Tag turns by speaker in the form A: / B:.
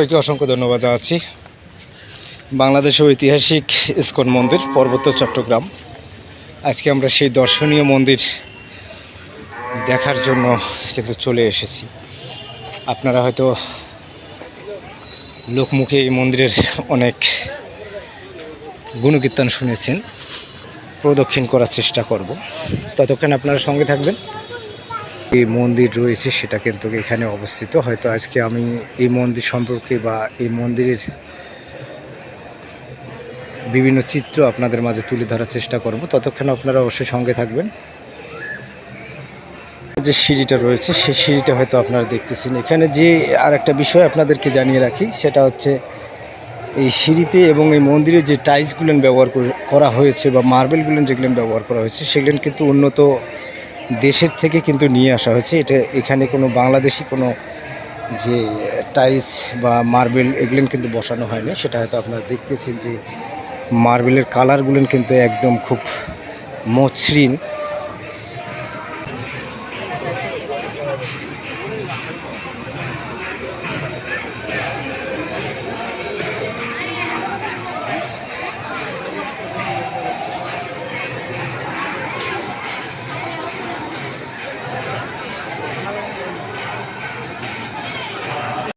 A: সবাইকে অসংখ্য ধন্যবাদ জানাচ্ছি। বাংলাদেশের ঐতিহাসিক ইস্কন মন্দির পার্বত্য চট্টগ্রাম। আজকে আমরা সেই দর্শনীয় মন্দির দেখার জন্য কিন্তু চলে এসেছি। আপনারা হয়তো লোকমুখে এই মন্দিরের অনেক গুণকীর্তন শুনেছেন। প্রদক্ষিণ করার চেষ্টা করব, ততক্ষণ আপনারা সঙ্গে থাকবেন। এই মন্দির রয়েছে সেটা কিন্তু এখানে অবস্থিত। হয়তো আজকে আমি এই মন্দির সম্পর্কে বা এই মন্দিরের বিভিন্ন চিত্র আপনাদের মাঝে তুলে ধরার চেষ্টা করব, ততক্ষণ আপনারা অবশ্যই সঙ্গে থাকবেন। যে সিঁড়িটা রয়েছে সেই সিঁড়িটা হয়তো আপনারা দেখতেছেন। এখানে যে আর একটা বিষয় আপনাদেরকে জানিয়ে রাখি, সেটা হচ্ছে এই সিঁড়িতে এবং এই মন্দিরে যে টাইলসগুলো ব্যবহার করা হয়েছে বা মার্বেলগুলো যেগুলো ব্যবহার করা হয়েছে সেগুলো কিন্তু উন্নত দেশের থেকে কিন্তু নিয়ে আসা হয়েছে। এটা এখানে কোনো বাংলাদেশি কোনো যে টাইলস বা মার্বেল এগুলো কিন্তু বসানো হয়নি। সেটা হয়তো আপনারা দেখতেছেন যে মার্বেলের কালারগুলো কিন্তু একদম খুব মসৃণ